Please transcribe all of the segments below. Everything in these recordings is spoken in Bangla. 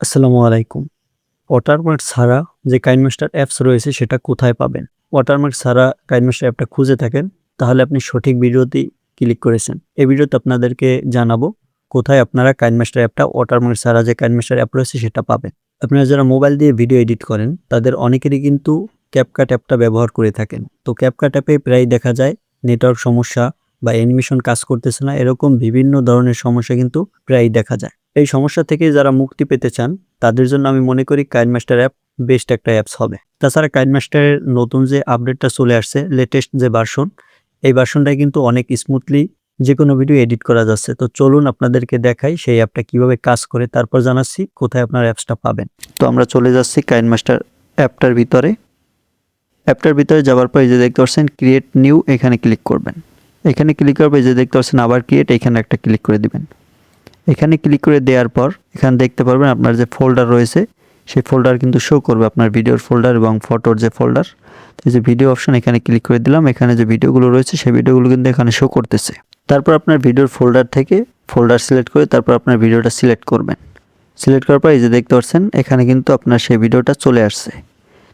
আসসালামু আলাইকুম। ওয়াটারমার্ক ছাড়া যে কাইনমাস্টার অ্যাপস রয়েছে সেটা কোথায় পাবেন? ওয়াটারমার্ক ছাড়া কাইনমাস্টার অ্যাপটা খুঁজে থাকেন, তাহলে আপনি সঠিক ভিডিওতেই ক্লিক করেছেন। এই ভিডিওতে আপনাদেরকে জানাবো কোথায় আপনারা কাইনমাস্টার অ্যাপটা ওয়াটারমার্ক ছাড়া যে কাইনমাস্টার অ্যাপ রয়েছে সেটা পাবেন। আপনারা যারা মোবাইল দিয়ে ভিডিও এডিট করেন তাদের অনেকেরই কিন্তু ক্যাপকাট অ্যাপটা ব্যবহার করে থাকেন। তো ক্যাপকাট অ্যাপে প্রায় দেখা যায় নেটওয়ার্ক সমস্যা বা অ্যানিমেশন কাজ করতেছে না, এরকম বিভিন্ন ধরনের সমস্যা কিন্তু প্রায়ই দেখা যায়। এই সমস্যা থেকে যারা মুক্তি পেতে চান তাদের জন্য আমি মনে করি কাইনমাস্টার অ্যাপ বেস্ট একটা অ্যাপস হবে। তাছাড়া কাইনমাস্টারের নতুন যে আপডেটটা চলে আসছে, লেটেস্ট যে ভার্সন, এই ভার্সনটায় কিন্তু অনেক স্মুথলি যেকোনো ভিডিও এডিট করা যাচ্ছে। তো চলুন আপনাদেরকে দেখাই সেই অ্যাপটা কিভাবে কাজ করে, তারপর জানাচ্ছি কোথায় আপনার অ্যাপসটা পাবেন। তো আমরা চলে যাচ্ছি কাইনমাস্টার অ্যাপটার ভিতরে। অ্যাপটার ভিতরে যাওয়ার পর এই যে দেখতে পাচ্ছেন ক্রিয়েট নিউ, এখানে ক্লিক করবেন। এখানে ক্লিক করার পর এই যে দেখতে পাচ্ছেন আবার ক্রিয়েট, এখানে একটা ক্লিক করে দিবেন। এখানে ক্লিক করে দেওয়ার পর এখানে দেখতে পারবেন আপনার যে ফোল্ডার রয়েছে সেই ফোল্ডার কিন্তু শো করবে, আপনার ভিডিওর ফোল্ডার এবং ফটোর যে ফোল্ডার। এই যে ভিডিও অপশন, এখানে ক্লিক করে দিলাম। এখানে যে ভিডিওগুলো রয়েছে সেই ভিডিওগুলো কিন্তু এখানে শো করতেছে। তারপর আপনার ভিডিওর ফোল্ডার থেকে ফোল্ডার সিলেক্ট করে তারপর আপনার ভিডিওটা সিলেক্ট করবেন। সিলেক্ট করার পর এই যে দেখতে পাচ্ছেন এখানে কিন্তু আপনার সেই ভিডিওটা চলে আসছে।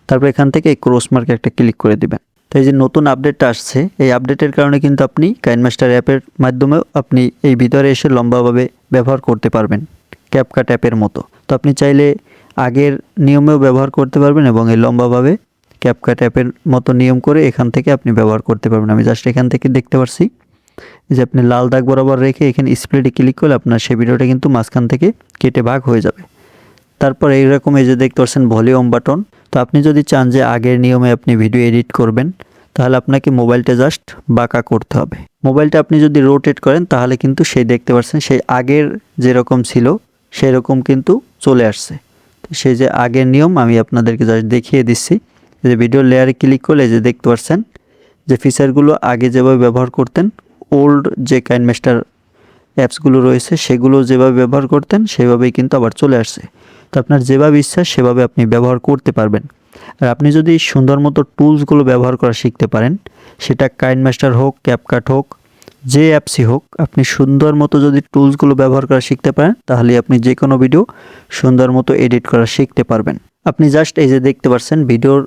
তারপর এখান থেকে এই ক্রস মার্কে একটা ক্লিক করে দিবেন। তো এই যে নতুন আপডেটটা আসছে, এই আপডেটের কারণে কিন্তু আপনি কাইনমাস্টার অ্যাপের মাধ্যমেও আপনি এই ভিতরে এসে লম্বাভাবে ব্যবহার করতে পারবেন, ক্যাপকাট অ্যাপের মতো। তো আপনি চাইলে আগের নিয়মেও ব্যবহার করতে পারবেন এবং এই লম্বাভাবে ক্যাপকাট অ্যাপের মতো নিয়ম করে এখান থেকে আপনি ব্যবহার করতে পারবেন। আমি জাস্ট এখান থেকে দেখতে পাচ্ছি যে আপনি লাল দাগ বরাবর রেখে এখানে স্প্লিটে ক্লিক করলে আপনার সেই ভিডিওটা কিন্তু মাঝখান থেকে কেটে ভাগ হয়ে যাবে। তারপর এইরকম এই যে দেখতে পাচ্ছেন ভলিউম বাটন। তো আপনি যদি চান যে আগের নিয়মে আপনি ভিডিও এডিট করবেন, তাহলে আপনাকে মোবাইলটা জাস্ট বাঁকা করতে হবে। মোবাইলটা আপনি যদি রোটেট করেন তাহলে কিন্তু সেই দেখতে পাচ্ছেন সেই আগের যেরকম ছিল সেই রকম কিন্তু চলে আসছে। তো সেই যে আগের নিয়ম আমি আপনাদেরকে জাস্ট দেখিয়ে দিচ্ছি। যে ভিডিও লেয়ারে ক্লিক করলে যে দেখতে পাচ্ছেন যে ফিচারগুলো আগে যেভাবে ব্যবহার করতেন, ওল্ড যে কাইনমাস্টার অ্যাপসগুলো রয়েছে সেগুলো যেভাবে ব্যবহার করতেন সেভাবেই কিন্তু আবার চলে আসছে। তো আপনার যেভাবে ইচ্ছা সেভাবে আপনি ব্যবহার করতে পারবেন। আর আপনি যদি সুন্দর মতো টুলসগুলো ব্যবহার করা শিখতে পারেন, সেটা কাইনমাস্টার হোক, ক্যাপকাট হোক, যে অ্যাপসই হোক, আপনি সুন্দর মতো যদি টুলসগুলো ব্যবহার করা শিখতে পারেন তাহলে আপনি যে কোনো ভিডিও সুন্দর মতো এডিট করা শিখতে পারবেন। আপনি জাস্ট এই যে দেখতে পাচ্ছেন ভিডিওর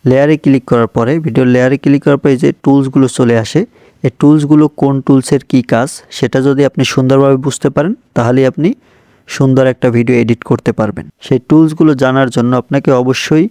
লেয়ারে ক্লিক করার পরে, ভিডিওর লেয়ারে ক্লিক করার পরে যে টুলসগুলো চলে আসে, এই টুলসগুলো কোন টুলসের কী কাজ সেটা যদি আপনি সুন্দরভাবে বুঝতে পারেন তাহলেই আপনি সুন্দর একটা ভিডিও এডিট করতে পারবেন। সেই টুলসগুলো জানার জন্য আপনাকে অবশ্যই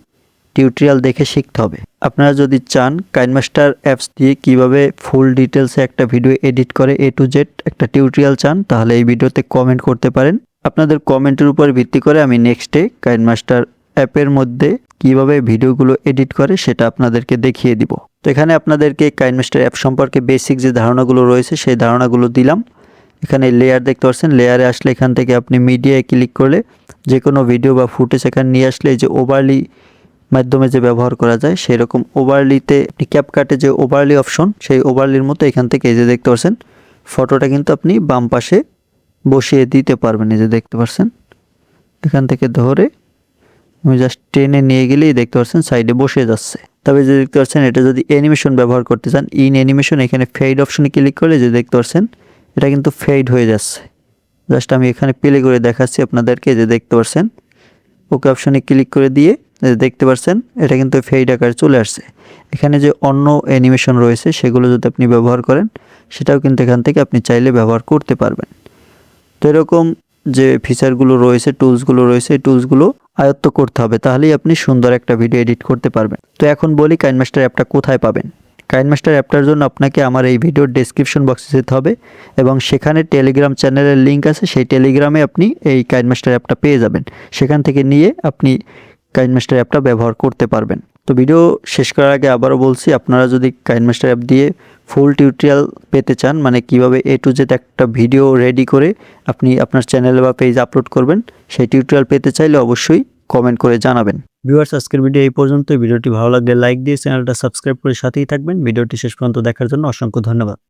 টিউটোরিয়াল দেখে শিখতে হবে। আপনারা যদি চান কাইনমাস্টার অ্যাপস দিয়ে কিভাবে ফুল ডিটেলসে একটা ভিডিও এডিট করে A to Z একটা টিউটোরিয়াল চান, তাহলে এই ভিডিওতে কমেন্ট করতে পারেন। আপনাদের কমেন্টের উপর ভিত্তি করে আমি নেক্সটে কাইনমাস্টার অ্যাপের মধ্যে কিভাবে ভিডিওগুলো এডিট করে সেটা আপনাদেরকে দেখিয়ে দিব। তো এখানে আপনাদেরকে কাইনমাস্টার অ্যাপ সম্পর্কে বেসিক যে ধারণাগুলো রয়েছে সেই ধারণাগুলো দিলাম। এখানে লেয়ার দেখতে পাচ্ছেন, লেয়ারে আসলে এখান থেকে আপনি মিডিয়ায় ক্লিক করলে যে কোনো ভিডিও বা ফুটেজ এখানে নিয়ে আসলে এই যে ওভারলি মাধ্যমে যে ব্যবহার করা যায় সেই রকম ওভারলিতে আপনি ক্যাপকাটে যে ওভারলি অপশন, সেই ওভারলির মতো এখান থেকে এই যে দেখতে পাচ্ছেন ফটোটা কিন্তু আপনি বাম পাশে বসিয়ে দিতে পারবেন। এই যে দেখতে পাচ্ছেন এখান থেকে ধরে আমি জাস্ট টেনে নিয়ে গেলেই দেখতে পাচ্ছেন সাইডে বসে যাচ্ছে। তবে যে দেখতে পাচ্ছেন এটা যদি অ্যানিমেশন ব্যবহার করতে চান, ইন অ্যানিমেশন, এখানে ফেড অপশনে ক্লিক করলে যে দেখতে পাচ্ছেন এটা কিন্তু ফেড হয়ে যাচ্ছে। জাস্ট আমি এখানে প্লে করে দেখাচ্ছি আপনাদেরকে। যে দেখতে পাচ্ছেন ওকে অপশনে ক্লিক করে দিয়ে দেখতে পাচ্ছেন এটা কিন্তু ফেড আকারে চলে আসছে। এখানে যে অন্য অ্যানিমেশন রয়েছে সেগুলো যদি আপনি ব্যবহার করেন সেটাও কিন্তু এখান থেকে আপনি চাইলে ব্যবহার করতে পারবেন। তো এরকম যে ফিচারগুলো রয়েছে, টুলসগুলো রয়েছে, এই টুলসগুলো আয়ত্ত করতে হবে, তাহলেই আপনি সুন্দর একটা ভিডিও এডিট করতে পারবেন। তো এখন বলি কাইনমাস্টার অ্যাপটা কোথায় পাবেন। কাইনমাস্টার অ্যাপটার জন্য আপনাকে আমার এই ভিডিওর ডেসক্রিপশন বক্সে যেতে হবে এবং সেখানে টেলিগ্রাম চ্যানেলের লিঙ্ক আছে, সেই টেলিগ্রামে আপনি এই কাইনমাস্টার অ্যাপটা পেয়ে যাবেন। সেখান থেকে নিয়ে আপনি কাইনমাস্টার অ্যাপটা ব্যবহার করতে পারবেন। তো ভিডিও শেষ করার আগে আবারও বলছি, আপনারা যদি কাইনমাস্টার অ্যাপ দিয়ে ফুল টিউটোরিয়াল পেতে চান, মানে কিভাবে A to Z একটা ভিডিও রেডি করে আপনি আপনার চ্যানেলে বা পেজ আপলোড করবেন, সেই টিউটোরিয়াল পেতে চাইলে অবশ্যই কমেন্ট করে জানাবেন। ভিউয়ার্স, আজকের ভিডিও এই পর্যন্ত। ভিডিওটি ভালো লাগলে লাইক দিয়ে চ্যানেলটা সাবস্ক্রাইব করে সাথেই থাকবেন। ভিডিওটি শেষ পর্যন্ত দেখার জন্য অসংখ্য ধন্যবাদ।